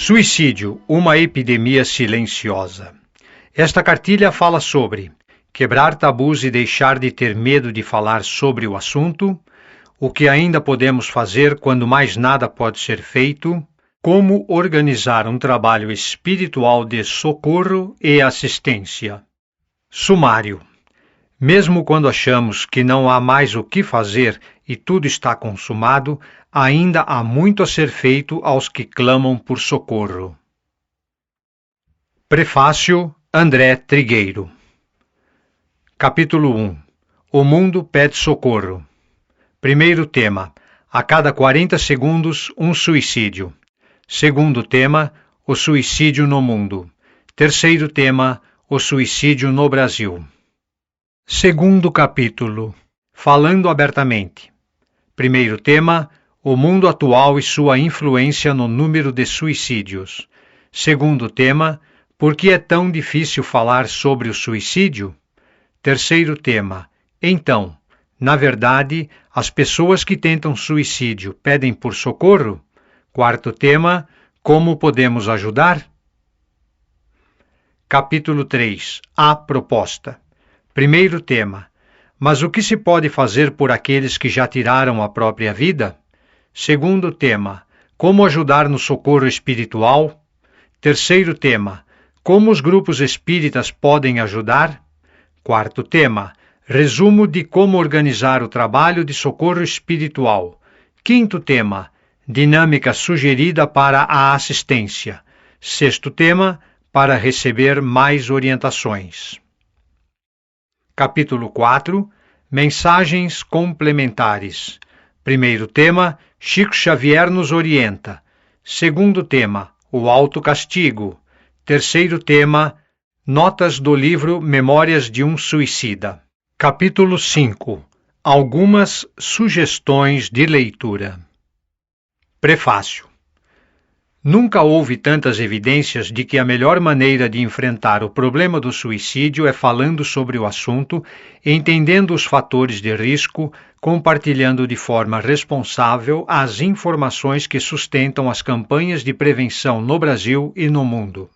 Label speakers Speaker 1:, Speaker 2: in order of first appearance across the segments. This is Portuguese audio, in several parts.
Speaker 1: Suicídio, uma epidemia silenciosa. Esta cartilha fala sobre quebrar tabus e deixar de ter medo de falar sobre o assunto, o que ainda podemos fazer quando mais nada pode ser feito, como organizar um trabalho espiritual de socorro e assistência. Sumário. Mesmo quando achamos que não há mais o que fazer e tudo está consumado, ainda há muito a ser feito aos que clamam por socorro. Prefácio André Trigueiro. Capítulo 1. O mundo pede socorro. Primeiro tema. A cada 40 segundos, um suicídio. Segundo tema. O suicídio no mundo. Terceiro tema. O suicídio no Brasil. Segundo capítulo. Falando abertamente. Primeiro tema. O mundo atual e sua influência no número de suicídios. Segundo tema. Por que é tão difícil falar sobre o suicídio? Terceiro tema. Então, na verdade, as pessoas que tentam suicídio pedem por socorro? Quarto tema. Como podemos ajudar? Capítulo 3. A proposta. Primeiro tema. Mas o que se pode fazer por aqueles que já tiraram a própria vida? Segundo tema. Como ajudar no socorro espiritual? Terceiro tema. Como os grupos espíritas podem ajudar? Quarto tema. Resumo de como organizar o trabalho de socorro espiritual. Quinto tema. Dinâmica sugerida para a assistência. Sexto tema. Para receber mais orientações. Capítulo 4. Mensagens complementares. Primeiro tema. Chico Xavier nos orienta. Segundo tema. O autocastigo. Terceiro tema. Notas do livro Memórias de um Suicida. Capítulo 5. Algumas sugestões de leitura. Prefácio. Nunca houve tantas evidências de que a melhor maneira de enfrentar o problema do suicídio é falando sobre o assunto, entendendo os fatores de risco, compartilhando de forma responsável as informações que sustentam as campanhas de prevenção no Brasil e no mundo.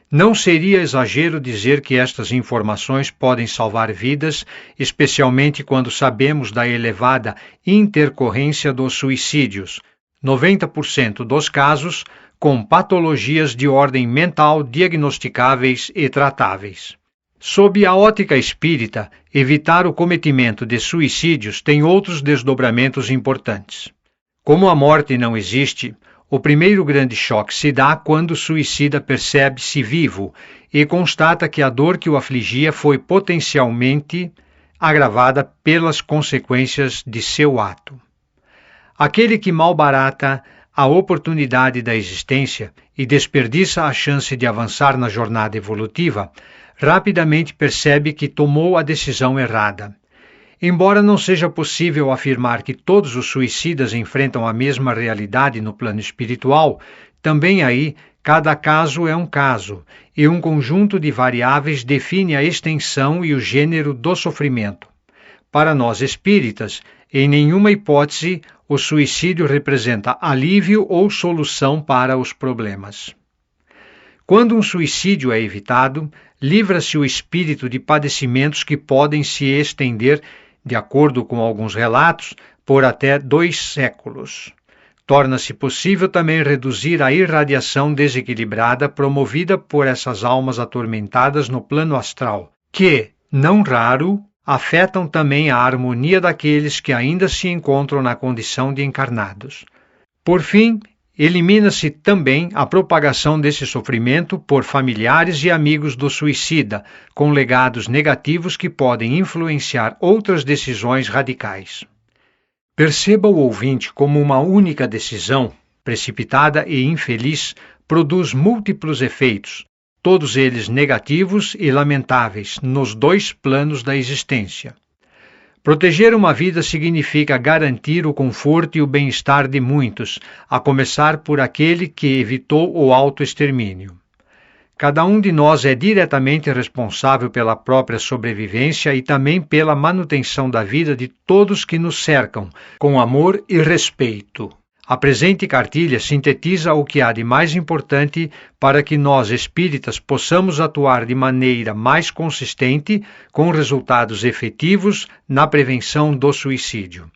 Speaker 1: Não seria exagero dizer que estas informações podem salvar vidas, especialmente quando sabemos da elevada intercorrência dos suicídios, 90% dos casos com patologias de ordem mental diagnosticáveis e tratáveis. Sob a ótica espírita, evitar o cometimento de suicídios tem outros desdobramentos importantes. Como a morte não existe, o primeiro grande choque se dá quando o suicida percebe-se vivo e constata que a dor que o afligia foi potencialmente agravada pelas consequências de seu ato. Aquele que malbarata a oportunidade da existência e desperdiça a chance de avançar na jornada evolutiva, rapidamente percebe que tomou a decisão errada. Embora não seja possível afirmar que todos os suicidas enfrentam a mesma realidade no plano espiritual, também aí cada caso é um caso, e um conjunto de variáveis define a extensão e o gênero do sofrimento. Para nós espíritas, em nenhuma hipótese o suicídio representa alívio ou solução para os problemas. Quando um suicídio é evitado, livra-se o espírito de padecimentos que podem se estender, de acordo com alguns relatos, por até 2 séculos. Torna-se possível também reduzir a irradiação desequilibrada promovida por essas almas atormentadas no plano astral, que, não raro, afetam também a harmonia daqueles que ainda se encontram na condição de encarnados. Por fim, elimina-se também a propagação desse sofrimento por familiares e amigos do suicida, com legados negativos que podem influenciar outras decisões radicais. Perceba o ouvinte como uma única decisão, precipitada e infeliz, produz múltiplos efeitos, todos eles negativos e lamentáveis, nos 2 planos da existência. Proteger uma vida significa garantir o conforto e o bem-estar de muitos, a começar por aquele que evitou o autoextermínio. Cada um de nós é diretamente responsável pela própria sobrevivência e também pela manutenção da vida de todos que nos cercam, com amor e respeito. A presente cartilha sintetiza o que há de mais importante para que nós, espíritas, possamos atuar de maneira mais consistente, com resultados efetivos na prevenção do suicídio.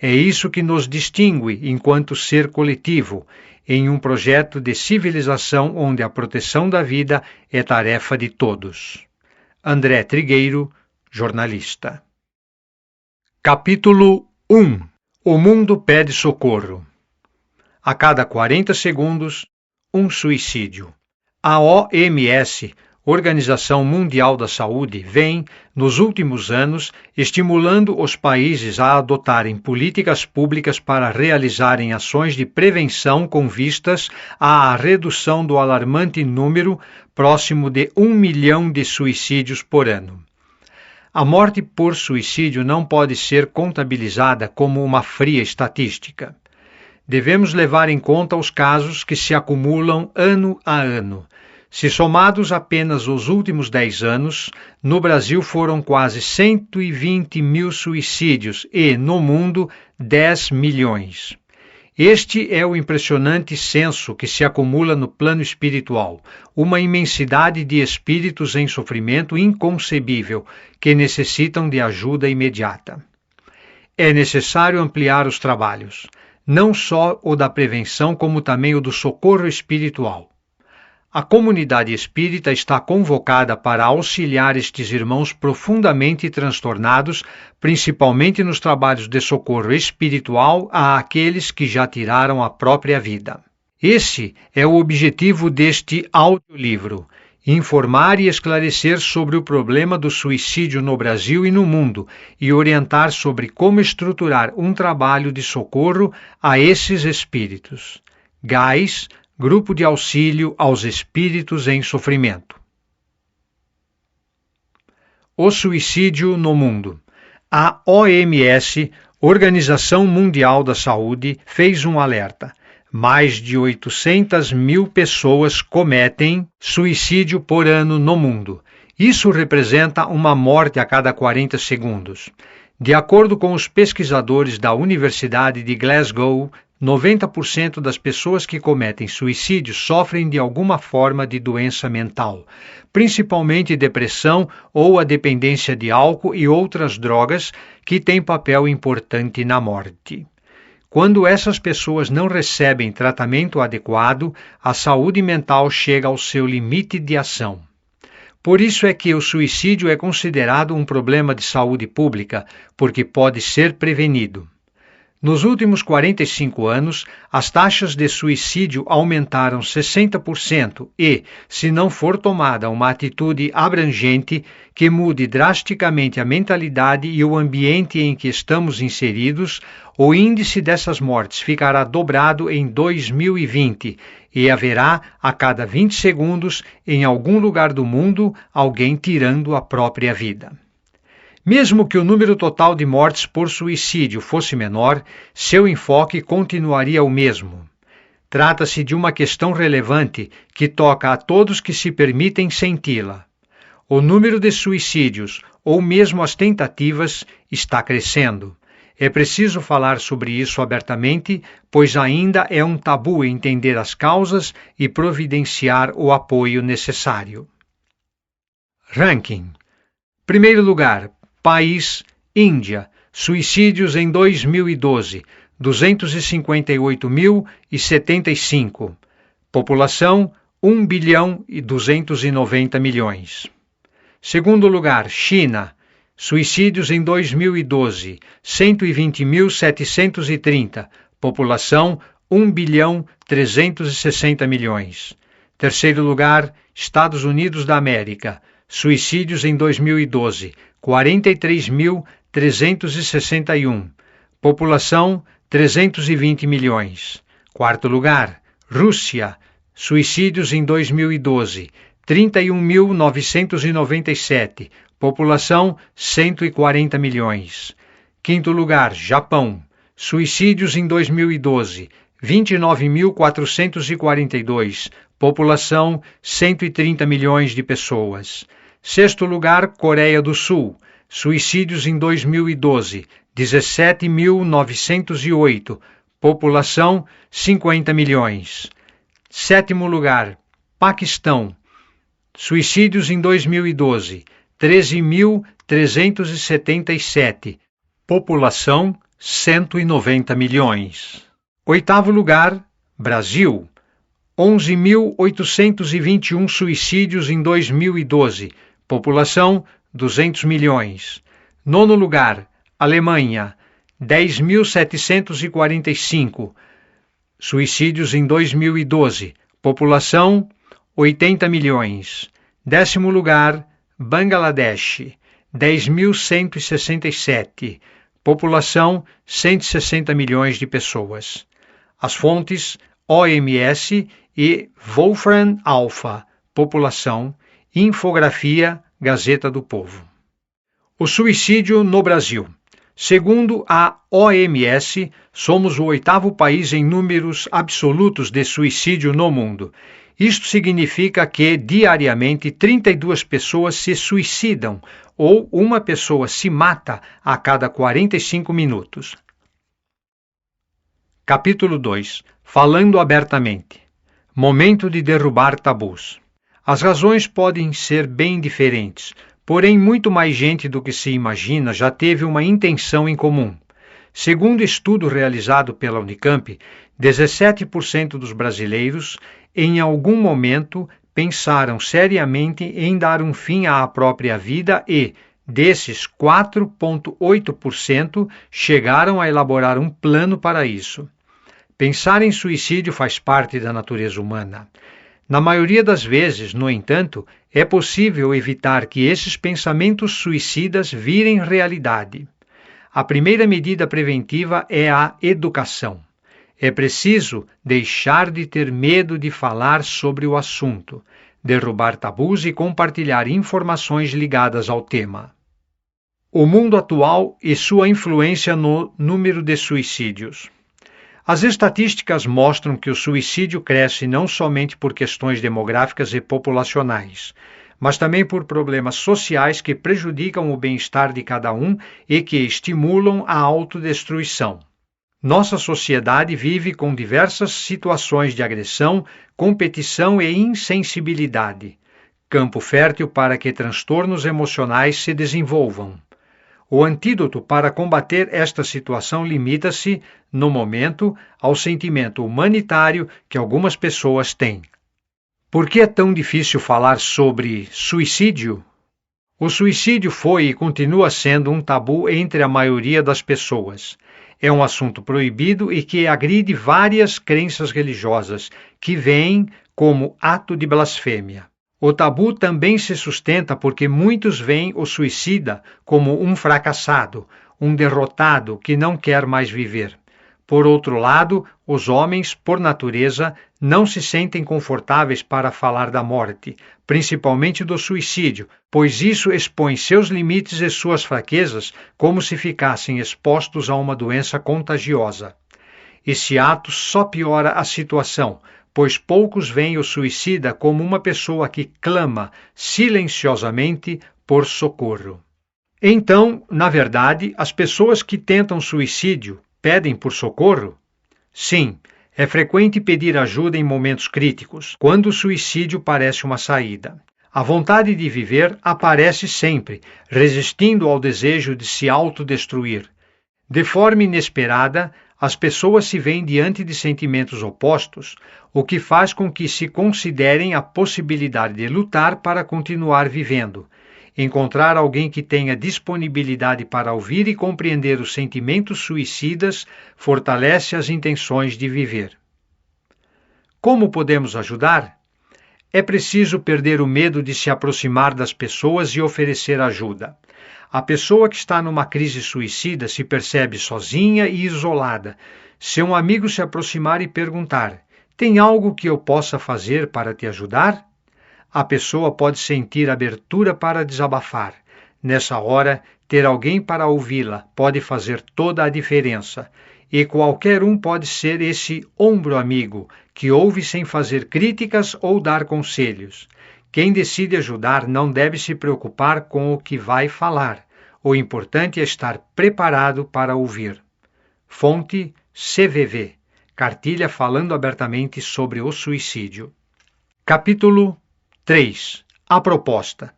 Speaker 1: É isso que nos distingue enquanto ser coletivo, em um projeto de civilização onde a proteção da vida é tarefa de todos. André Trigueiro, jornalista. Capítulo 1. O mundo pede socorro. A cada 40 segundos, um suicídio. A OMS, Organização Mundial da Saúde, vem, nos últimos anos, estimulando os países a adotarem políticas públicas para realizarem ações de prevenção com vistas à redução do alarmante número próximo de 1 milhão de suicídios por ano. A morte por suicídio não pode ser contabilizada como uma fria estatística. Devemos levar em conta os casos que se acumulam ano a ano. Se somados apenas os últimos 10 anos, no Brasil foram quase 120 mil suicídios e, no mundo, 10 milhões. Este é o impressionante censo que se acumula no plano espiritual, uma imensidade de espíritos em sofrimento inconcebível que necessitam de ajuda imediata. É necessário ampliar os trabalhos, não só o da prevenção, como também o do socorro espiritual. A comunidade espírita está convocada para auxiliar estes irmãos profundamente transtornados, principalmente nos trabalhos de socorro espiritual àqueles que já tiraram a própria vida. Esse é o objetivo deste audiolivro: informar e esclarecer sobre o problema do suicídio no Brasil e no mundo e orientar sobre como estruturar um trabalho de socorro a esses espíritos. GAIS, Grupo de Auxílio aos Espíritos em Sofrimento. O suicídio no mundo. A OMS, Organização Mundial da Saúde, fez um alerta. Mais de 800 mil pessoas cometem suicídio por ano no mundo. Isso representa uma morte a cada 40 segundos. De acordo com os pesquisadores da Universidade de Glasgow, 90% das pessoas que cometem suicídio sofrem de alguma forma de doença mental, principalmente depressão ou a dependência de álcool e outras drogas que têm papel importante na morte. Quando essas pessoas não recebem tratamento adequado, a saúde mental chega ao seu limite de ação. Por isso é que o suicídio é considerado um problema de saúde pública, porque pode ser prevenido. Nos últimos 45 anos, as taxas de suicídio aumentaram 60% e, se não for tomada uma atitude abrangente que mude drasticamente a mentalidade e o ambiente em que estamos inseridos, o índice dessas mortes ficará dobrado em 2020 e haverá, a cada 20 segundos, em algum lugar do mundo, alguém tirando a própria vida. Mesmo que o número total de mortes por suicídio fosse menor, seu enfoque continuaria o mesmo. Trata-se de uma questão relevante que toca a todos que se permitem senti-la. O número de suicídios, ou mesmo as tentativas, está crescendo. É preciso falar sobre isso abertamente, pois ainda é um tabu entender as causas e providenciar o apoio necessário. Ranking. Primeiro lugar. País, Índia, suicídios em 2012, 258.075. População, 1 bilhão e 290 milhões. Segundo lugar, China, suicídios em 2012, 120.730. População, 1 bilhão 360 milhões. Terceiro lugar, Estados Unidos da América, suicídios em 2012, 43.361. População, 320 milhões. Quarto lugar, Rússia. Suicídios em 2012, 31.997. População, 140 milhões. Quinto lugar, Japão. Suicídios em 2012, 29.442. População, 130 milhões de pessoas. Sexto lugar, Coreia do Sul. Suicídios em 2012, 17.908. população 50 milhões. Sétimo lugar, Paquistão, suicídios em 2012, 13.377, população 190 milhões. Oitavo lugar, Brasil, 11.821 suicídios em 2012, população 200 milhões. Nono lugar, Alemanha, 10.745 suicídios em 2012, população 80 milhões. Décimo lugar, Bangladesh, 10.167, população 160 milhões de pessoas. As fontes OMS e Wolfram Alpha, população, infografia, Gazeta do Povo. O suicídio no Brasil. Segundo a OMS, somos o oitavo país em números absolutos de suicídio no mundo. Isto significa que, diariamente, 32 pessoas se suicidam ou uma pessoa se mata a cada 45 minutos. Capítulo 2. Falando abertamente. Momento de derrubar tabus. As razões podem ser bem diferentes, porém muito mais gente do que se imagina já teve uma intenção em comum. Segundo estudo realizado pela Unicamp, 17% dos brasileiros, em algum momento, pensaram seriamente em dar um fim à própria vida e, desses, 4,8% chegaram a elaborar um plano para isso. Pensar em suicídio faz parte da natureza humana. Na maioria das vezes, no entanto, é possível evitar que esses pensamentos suicidas virem realidade. A primeira medida preventiva é a educação. É preciso deixar de ter medo de falar sobre o assunto, derrubar tabus e compartilhar informações ligadas ao tema. O mundo atual e sua influência no número de suicídios. As estatísticas mostram que o suicídio cresce não somente por questões demográficas e populacionais, mas também por problemas sociais que prejudicam o bem-estar de cada um e que estimulam a autodestruição. Nossa sociedade vive com diversas situações de agressão, competição e insensibilidade, campo fértil para que transtornos emocionais se desenvolvam. O antídoto para combater esta situação limita-se, no momento, ao sentimento humanitário que algumas pessoas têm. Por que é tão difícil falar sobre suicídio? O suicídio foi e continua sendo um tabu entre a maioria das pessoas. É um assunto proibido e que agride várias crenças religiosas, que veem como ato de blasfêmia. O tabu também se sustenta porque muitos veem o suicida como um fracassado, um derrotado que não quer mais viver. Por outro lado, os homens, por natureza, não se sentem confortáveis para falar da morte, principalmente do suicídio, pois isso expõe seus limites e suas fraquezas como se ficassem expostos a uma doença contagiosa. Esse ato só piora a situação, pois poucos veem o suicida como uma pessoa que clama silenciosamente por socorro. Então, na verdade, as pessoas que tentam suicídio pedem por socorro? Sim, é frequente pedir ajuda em momentos críticos, quando o suicídio parece uma saída. A vontade de viver aparece sempre, resistindo ao desejo de se autodestruir. De forma inesperada, as pessoas se veem diante de sentimentos opostos, o que faz com que se considerem a possibilidade de lutar para continuar vivendo. Encontrar alguém que tenha disponibilidade para ouvir e compreender os sentimentos suicidas fortalece as intenções de viver. Como podemos ajudar? É preciso perder o medo de se aproximar das pessoas e oferecer ajuda. A pessoa que está numa crise suicida se percebe sozinha e isolada. Se um amigo se aproximar e perguntar: "Tem algo que eu possa fazer para te ajudar?", a pessoa pode sentir abertura para desabafar. Nessa hora, ter alguém para ouvi-la pode fazer toda a diferença. E qualquer um pode ser esse ombro amigo, que ouve sem fazer críticas ou dar conselhos. Quem decide ajudar não deve se preocupar com o que vai falar. O importante é estar preparado para ouvir. Fonte CVV, Cartilha falando abertamente sobre o suicídio. Capítulo 3. A proposta.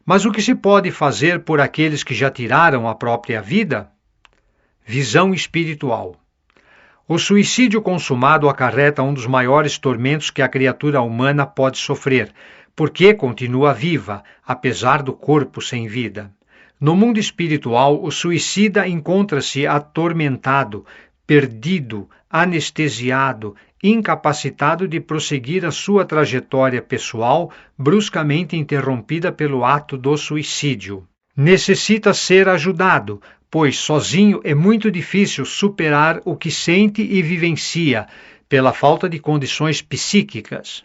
Speaker 1: Mas o que se pode fazer por aqueles que já tiraram a própria vida? Visão espiritual. O suicídio consumado acarreta um dos maiores tormentos que a criatura humana pode sofrer, porque continua viva, apesar do corpo sem vida. No mundo espiritual, o suicida encontra-se atormentado, perdido, anestesiado, incapacitado de prosseguir a sua trajetória pessoal, bruscamente interrompida pelo ato do suicídio. Necessita ser ajudado, pois sozinho é muito difícil superar o que sente e vivencia, pela falta de condições psíquicas.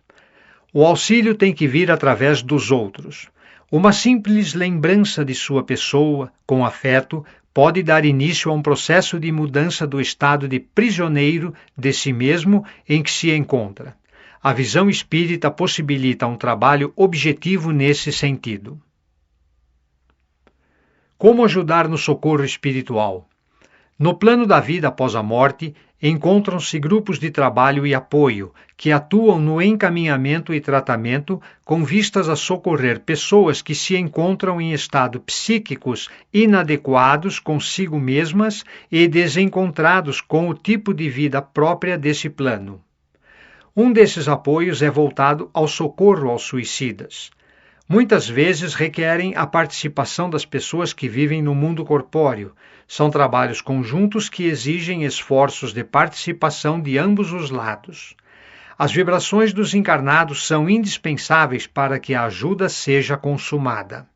Speaker 1: O auxílio tem que vir através dos outros. Uma simples lembrança de sua pessoa, com afeto, pode dar início a um processo de mudança do estado de prisioneiro de si mesmo em que se encontra. A visão espírita possibilita um trabalho objetivo nesse sentido. Como ajudar no socorro espiritual? No plano da vida após a morte, encontram-se grupos de trabalho e apoio que atuam no encaminhamento e tratamento com vistas a socorrer pessoas que se encontram em estado psíquicos inadequados consigo mesmas e desencontrados com o tipo de vida própria desse plano. Um desses apoios é voltado ao socorro aos suicidas. Muitas vezes requerem a participação das pessoas que vivem no mundo corpóreo. São trabalhos conjuntos que exigem esforços de participação de ambos os lados. As vibrações dos encarnados são indispensáveis para que a ajuda seja consumada.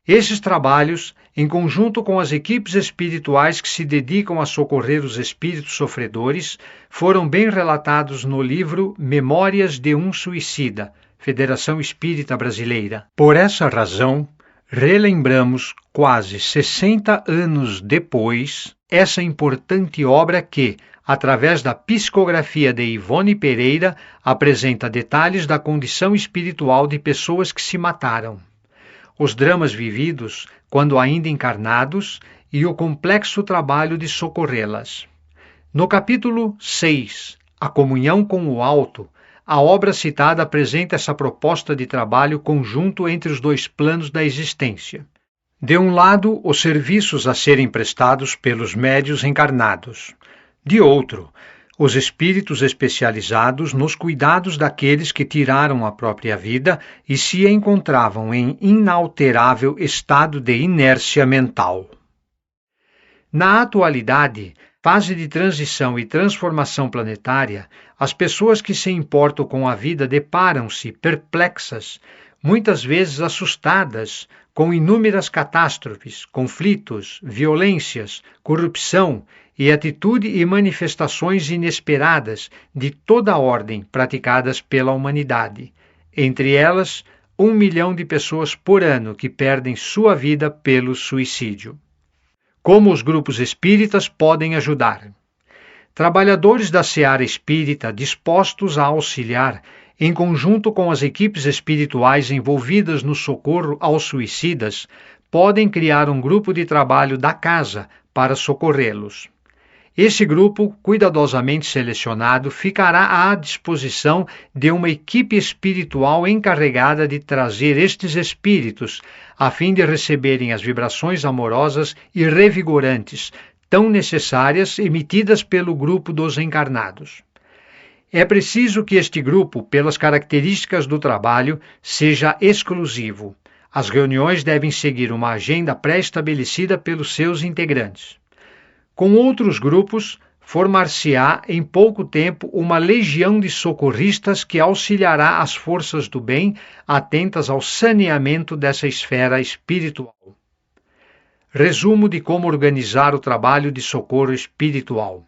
Speaker 1: Esses trabalhos, em conjunto com as equipes espirituais que se dedicam a socorrer os espíritos sofredores, foram bem relatados no livro Memórias de um Suicida, Federação Espírita Brasileira. Por essa razão, relembramos, quase 60 anos depois, essa importante obra que, através da psicografia de Ivone Pereira, apresenta detalhes da condição espiritual de pessoas que se mataram, os dramas vividos quando ainda encarnados e o complexo trabalho de socorrê-las. No capítulo 6, A Comunhão com o Alto, a obra citada apresenta essa proposta de trabalho conjunto entre os dois planos da existência. De um lado, os serviços a serem prestados pelos médios encarnados. De outro, os espíritos especializados nos cuidados daqueles que tiraram a própria vida e se encontravam em inalterável estado de inércia mental. Na atualidade, fase de transição e transformação planetária, as pessoas que se importam com a vida deparam-se perplexas, muitas vezes assustadas, com inúmeras catástrofes, conflitos, violências, corrupção e atitude e manifestações inesperadas de toda a ordem praticadas pela humanidade. Entre elas, 1 milhão de pessoas por ano que perdem sua vida pelo suicídio. Como os grupos espíritas podem ajudar? Trabalhadores da seara espírita dispostos a auxiliar, em conjunto com as equipes espirituais envolvidas no socorro aos suicidas, podem criar um grupo de trabalho da casa para socorrê-los. Esse grupo, cuidadosamente selecionado, ficará à disposição de uma equipe espiritual encarregada de trazer estes espíritos, a fim de receberem as vibrações amorosas e revigorantes, tão necessárias emitidas pelo grupo dos encarnados. É preciso que este grupo, pelas características do trabalho, seja exclusivo. As reuniões devem seguir uma agenda pré-estabelecida pelos seus integrantes. Com outros grupos, formar-se-á em pouco tempo uma legião de socorristas que auxiliará as forças do bem atentas ao saneamento dessa esfera espiritual. Resumo de como organizar o trabalho de socorro espiritual.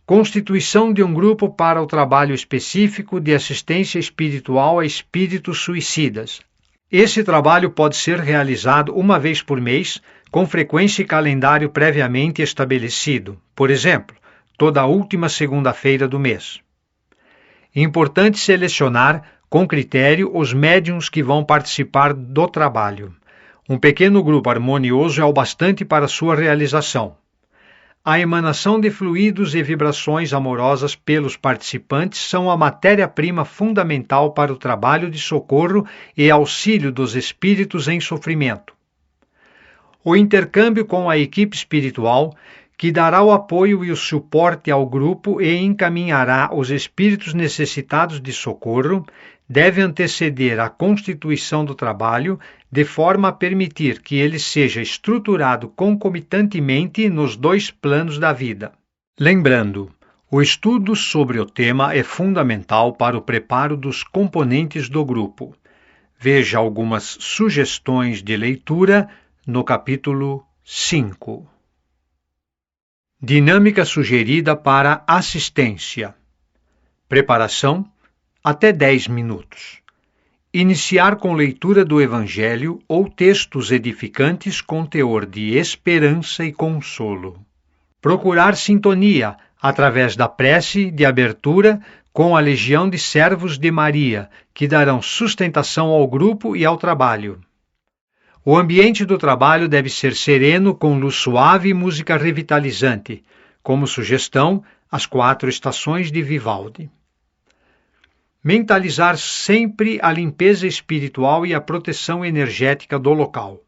Speaker 1: Constituição de um grupo para o trabalho específico de assistência espiritual a espíritos suicidas. Esse trabalho pode ser realizado uma vez por mês, com frequência e calendário previamente estabelecido. Por exemplo, toda a última segunda-feira do mês. Importante selecionar, com critério, os médiuns que vão participar do trabalho. Um pequeno grupo harmonioso é o bastante para sua realização. A emanação de fluidos e vibrações amorosas pelos participantes são a matéria-prima fundamental para o trabalho de socorro e auxílio dos espíritos em sofrimento. O intercâmbio com a equipe espiritual, que dará o apoio e o suporte ao grupo e encaminhará os espíritos necessitados de socorro, deve anteceder a constituição do trabalho, de forma a permitir que ele seja estruturado concomitantemente nos dois planos da vida. Lembrando, o estudo sobre o tema é fundamental para o preparo dos componentes do grupo. Veja algumas sugestões de leitura no capítulo 5. Dinâmica sugerida para assistência. Preparação: até 10 minutos. Iniciar com leitura do Evangelho ou textos edificantes com teor de esperança e consolo. Procurar sintonia através da prece de abertura com a legião de servos de Maria, que darão sustentação ao grupo e ao trabalho. O ambiente do trabalho deve ser sereno, com luz suave e música revitalizante, como sugestão, as 4 estações de Vivaldi. Mentalizar sempre a limpeza espiritual e a proteção energética do local.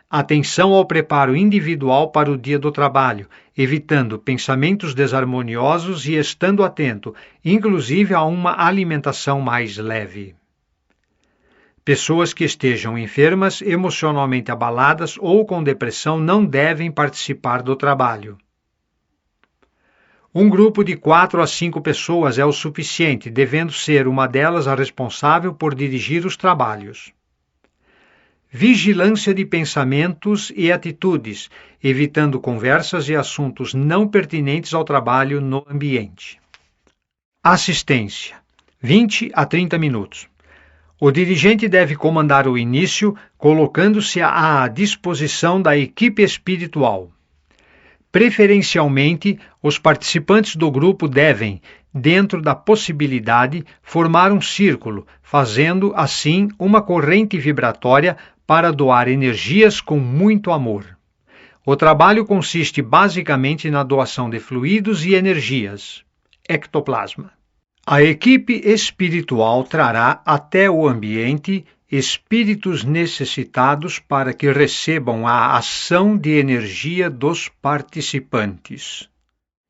Speaker 1: Atenção ao preparo individual para o dia do trabalho, evitando pensamentos desarmoniosos e estando atento, inclusive a uma alimentação mais leve. Pessoas que estejam enfermas, emocionalmente abaladas ou com depressão não devem participar do trabalho. Um grupo de 4 a 5 pessoas é o suficiente, devendo ser uma delas a responsável por dirigir os trabalhos. Vigilância de pensamentos e atitudes, evitando conversas e assuntos não pertinentes ao trabalho no ambiente. Assistência: 20 a 30 minutos. O dirigente deve comandar o início, colocando-se à disposição da equipe espiritual. Preferencialmente, os participantes do grupo devem, dentro da possibilidade, formar um círculo, fazendo, assim, uma corrente vibratória para doar energias com muito amor. O trabalho consiste basicamente na doação de fluidos e energias. Ectoplasma. A equipe espiritual trará até o ambiente espíritos necessitados para que recebam a ação de energia dos participantes.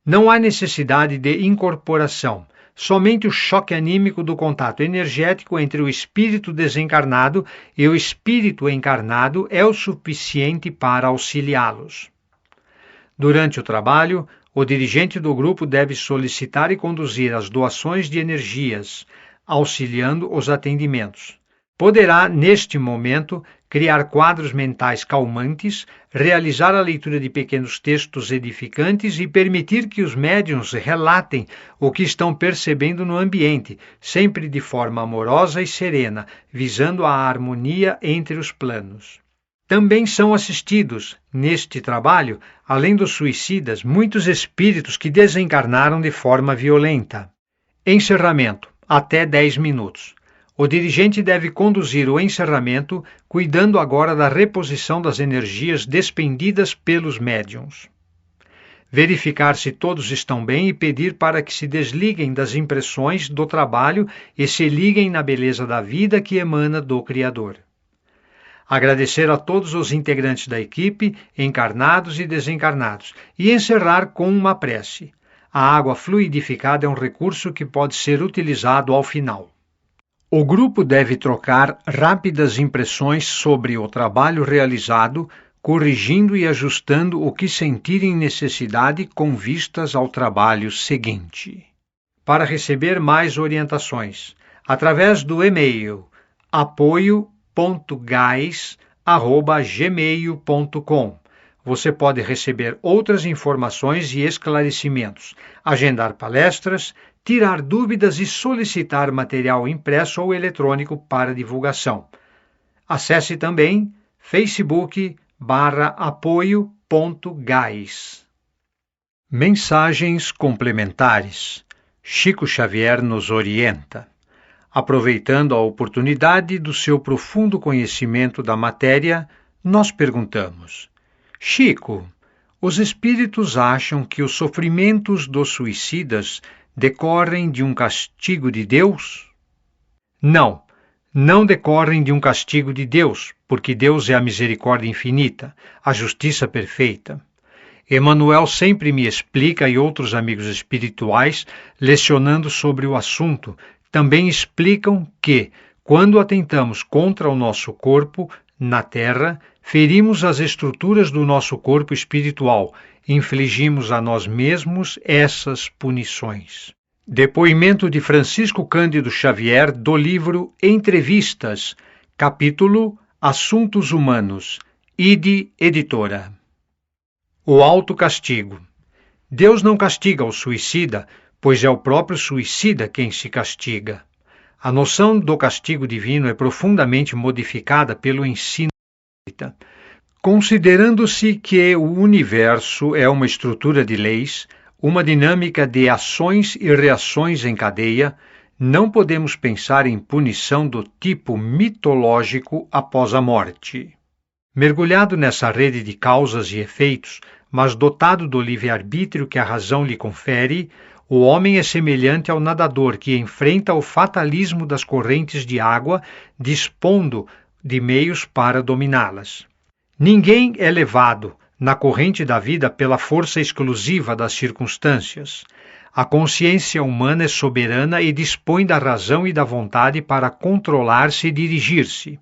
Speaker 1: Não há necessidade de incorporação, somente o choque anímico do contato energético entre o espírito desencarnado e o espírito encarnado é o suficiente para auxiliá-los. Durante o trabalho, o dirigente do grupo deve solicitar e conduzir as doações de energias, auxiliando os atendimentos. Poderá, neste momento, criar quadros mentais calmantes, realizar a leitura de pequenos textos edificantes e permitir que os médiuns relatem o que estão percebendo no ambiente, sempre de forma amorosa e serena, visando a harmonia entre os planos. Também são assistidos, neste trabalho, além dos suicidas, muitos espíritos que desencarnaram de forma violenta. Encerramento: até 10 minutos. O dirigente deve conduzir o encerramento, cuidando agora da reposição das energias despendidas pelos médiuns. Verificar se todos estão bem e pedir para que se desliguem das impressões do trabalho e se liguem na beleza da vida que emana do Criador. Agradecer a todos os integrantes da equipe, encarnados e desencarnados, e encerrar com uma prece. A água fluidificada é um recurso que pode ser utilizado ao final. O grupo deve trocar rápidas impressões sobre o trabalho realizado, corrigindo e ajustando o que sentirem necessidade com vistas ao trabalho seguinte. Para receber mais orientações, através do e-mail apoio.gais@gmail.com. Você pode receber outras informações e esclarecimentos, agendar palestras, tirar dúvidas e solicitar material impresso ou eletrônico para divulgação. Acesse também facebook.com/apoio.gais. Mensagens complementares. Chico Xavier nos orienta. Aproveitando a oportunidade do seu profundo conhecimento da matéria, nós perguntamos: Chico, Os espíritos acham que os sofrimentos dos suicidas decorrem de um castigo de Deus? Não, não decorrem de um castigo de Deus, porque Deus é a misericórdia infinita, a justiça perfeita. Emmanuel sempre me explica, e outros amigos espirituais, lecionando sobre o assunto, também explicam que, quando atentamos contra o nosso corpo na Terra, ferimos as estruturas do nosso corpo espiritual, infligimos a nós mesmos essas punições. Depoimento de Francisco Cândido Xavier do livro Entrevistas, capítulo Assuntos Humanos, Ide Editora. O autocastigo. Deus não castiga o suicida, pois é o próprio suicida quem se castiga. A noção do castigo divino é profundamente modificada pelo ensino espírita. Considerando-se que o universo é uma estrutura de leis, uma dinâmica de ações e reações em cadeia, não podemos pensar em punição do tipo mitológico após a morte. Mergulhado nessa rede de causas e efeitos, mas dotado do livre-arbítrio que a razão lhe confere, o homem é semelhante ao nadador que enfrenta o fatalismo das correntes de água, dispondo de meios para dominá-las. Ninguém é levado na corrente da vida pela força exclusiva das circunstâncias. A consciência humana é soberana e dispõe da razão e da vontade para controlar-se e dirigir-se.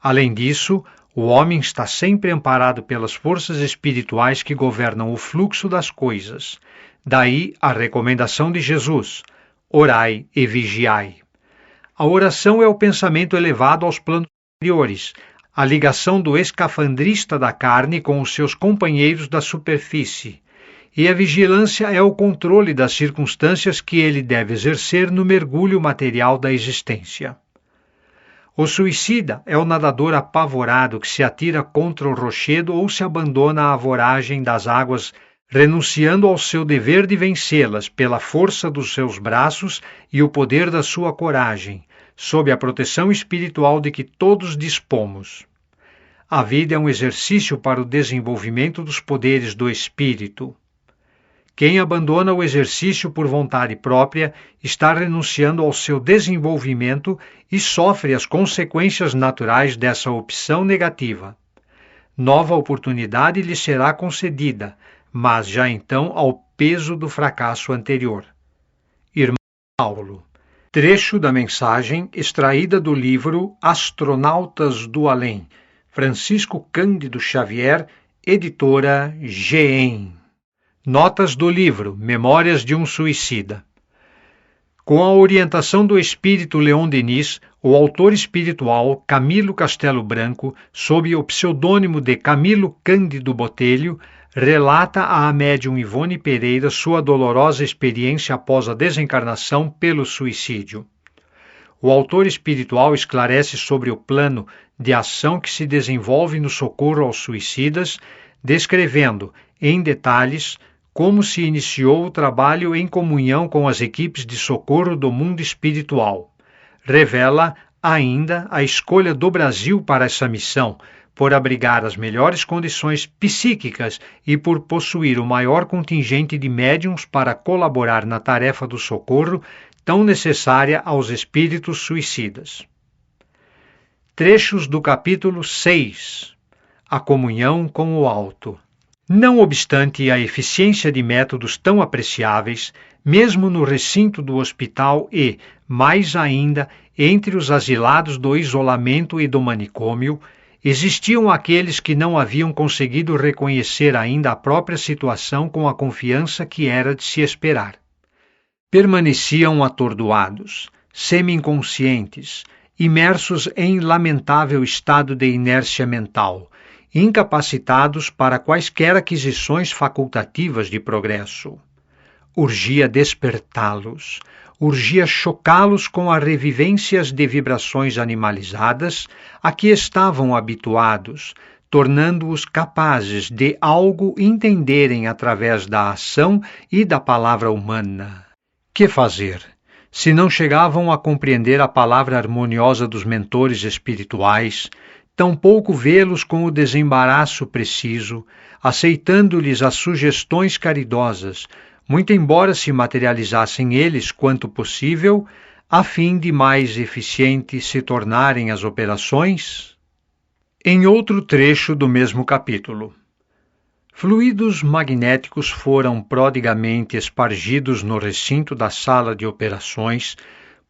Speaker 1: Além disso, o homem está sempre amparado pelas forças espirituais que governam o fluxo das coisas. Daí a recomendação de Jesus: orai e vigiai. A oração é o pensamento elevado aos planos superiores, a ligação do escafandrista da carne com os seus companheiros da superfície. E a vigilância é o controle das circunstâncias que ele deve exercer no mergulho material da existência. O suicida é o nadador apavorado que se atira contra o rochedo ou se abandona à voragem das águas, renunciando ao seu dever de vencê-las pela força dos seus braços e o poder da sua coragem, sob a proteção espiritual de que todos dispomos. A vida é um exercício para o desenvolvimento dos poderes do espírito. Quem abandona o exercício por vontade própria está renunciando ao seu desenvolvimento e sofre as consequências naturais dessa opção negativa. Nova oportunidade lhe será concedida, mas já então ao peso do fracasso anterior. Irmão Paulo. Trecho da mensagem extraída do livro Astronautas do Além, Francisco Cândido Xavier, editora GEM. Notas do livro Memórias de um Suicida. Com a orientação do espírito Leon Denis, o autor espiritual Camilo Castelo Branco, sob o pseudônimo de Camilo Cândido Botelho, relata à médium Ivone Pereira sua dolorosa experiência após a desencarnação pelo suicídio. O autor espiritual esclarece sobre o plano de ação que se desenvolve no socorro aos suicidas, descrevendo, em detalhes, como se iniciou o trabalho em comunhão com as equipes de socorro do mundo espiritual. Revela, ainda, a escolha do Brasil para essa missão, por abrigar as melhores condições psíquicas e por possuir o maior contingente de médiuns para colaborar na tarefa do socorro tão necessária aos espíritos suicidas. Trechos do capítulo 6. A comunhão com o alto. Não obstante a eficiência de métodos tão apreciáveis, mesmo no recinto do hospital e, mais ainda, entre os asilados do isolamento e do manicômio, existiam aqueles que não haviam conseguido reconhecer ainda a própria situação com a confiança que era de se esperar. Permaneciam atordoados, semi-inconscientes, imersos em lamentável estado de inércia mental, incapacitados para quaisquer aquisições facultativas de progresso. Urgia despertá-los, urgia chocá-los com as revivências de vibrações animalizadas a que estavam habituados, tornando-os capazes de algo entenderem através da ação e da palavra humana. Que fazer? Se não chegavam a compreender a palavra harmoniosa dos mentores espirituais, tampouco vê-los com o desembaraço preciso, aceitando-lhes as sugestões caridosas, muito embora se materializassem eles quanto possível, a fim de mais eficientes se tornarem as operações? Em outro trecho do mesmo capítulo. Fluidos magnéticos foram prodigamente espargidos no recinto da sala de operações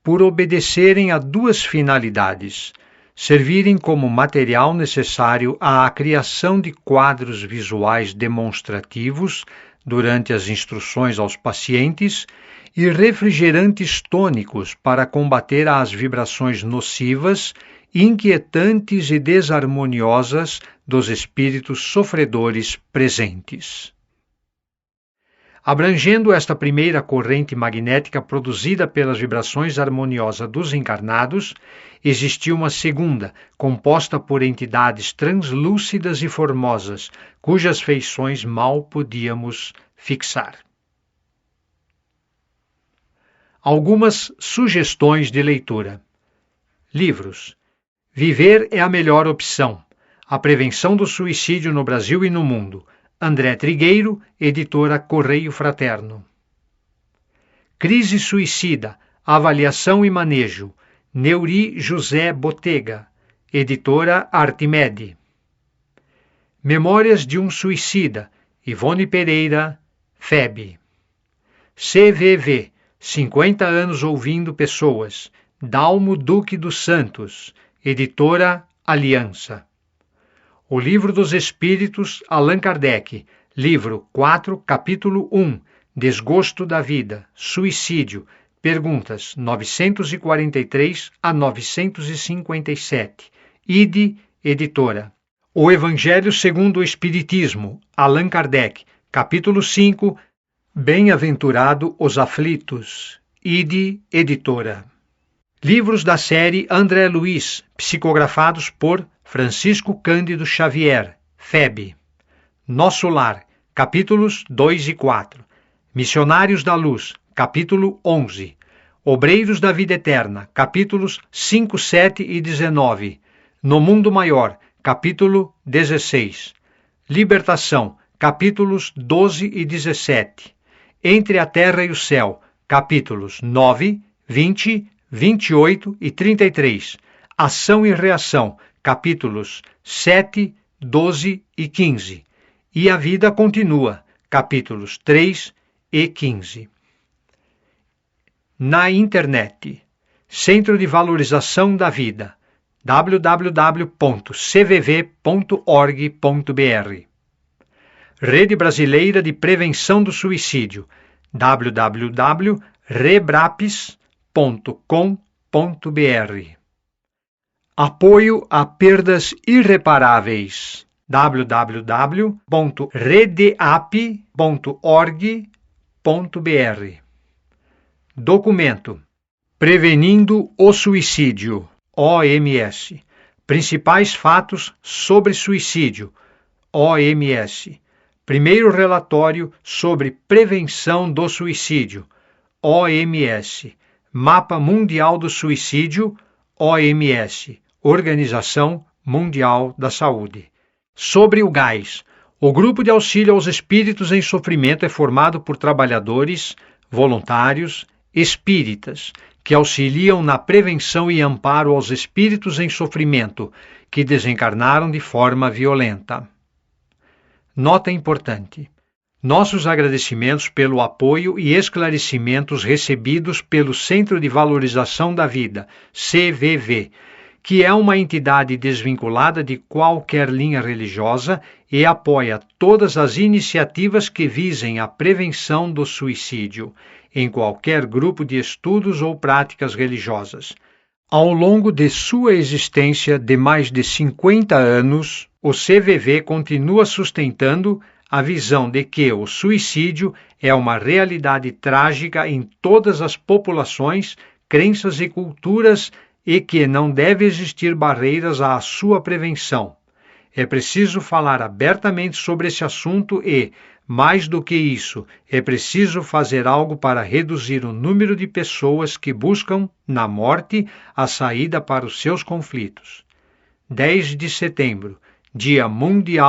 Speaker 1: por obedecerem a duas finalidades: servirem como material necessário à criação de quadros visuais demonstrativos durante as instruções aos pacientes e refrigerantes tônicos para combater as vibrações nocivas, inquietantes e desarmoniosas dos espíritos sofredores presentes. Abrangendo esta primeira corrente magnética produzida pelas vibrações harmoniosas dos encarnados, existia uma segunda, composta por entidades translúcidas e formosas, cujas feições mal podíamos fixar. Algumas sugestões de leitura. Livros. Viver é a melhor opção. A prevenção do suicídio no Brasil e no mundo. André Trigueiro, editora Correio Fraterno. Crise suicida, avaliação e manejo. Neuri José Botega, editora Artimede. Memórias de um suicida, Ivone Pereira, FEB. CVV, 50 anos ouvindo pessoas, Dalmo Duque dos Santos, editora Aliança. O Livro dos Espíritos, Allan Kardec, livro 4, capítulo 1, Desgosto da Vida, Suicídio, perguntas 943 a 957, ID, editora. O Evangelho segundo o Espiritismo, Allan Kardec, capítulo 5, Bem-aventurado os aflitos, ID, editora. Livros da série André Luiz, psicografados por Francisco Cândido Xavier, FEB. Nosso Lar, capítulos 2 e 4. Missionários da Luz, capítulo 11. Obreiros da Vida Eterna, capítulos 5, 7 e 19. No Mundo Maior, capítulo 16. Libertação, capítulos 12 e 17. Entre a Terra e o Céu, capítulos 9, 20, 28 e 33. Ação e Reação, capítulos 7, 12 e 15. E a Vida Continua, capítulos 3 e 15. Na internet, Centro de Valorização da Vida, www.cvv.org.br. Rede Brasileira de Prevenção do Suicídio, www.rebrapis.com.br. Apoio a perdas irreparáveis, www.redeap.org.br. Documento: Prevenindo o Suicídio, OMS. Principais fatos sobre suicídio, OMS. Primeiro relatório sobre prevenção do suicídio, OMS. Mapa Mundial do Suicídio, OMS, Organização Mundial da Saúde. Sobre o gás. O Grupo de Auxílio aos Espíritos em Sofrimento é formado por trabalhadores, voluntários, espíritas, que auxiliam na prevenção e amparo aos espíritos em sofrimento, que desencarnaram de forma violenta. Nota importante. Nossos agradecimentos pelo apoio e esclarecimentos recebidos pelo Centro de Valorização da Vida, CVV, que é uma entidade desvinculada de qualquer linha religiosa e apoia todas as iniciativas que visem a prevenção do suicídio, em qualquer grupo de estudos ou práticas religiosas. Ao longo de sua existência de mais de 50 anos, o CVV continua sustentando a visão de que o suicídio é uma realidade trágica em todas as populações, crenças e culturas e que não deve existir barreiras à sua prevenção. É preciso falar abertamente sobre esse assunto e, mais do que isso, é preciso fazer algo para reduzir o número de pessoas que buscam, na morte, a saída para os seus conflitos. 10 de setembro, Dia Mundial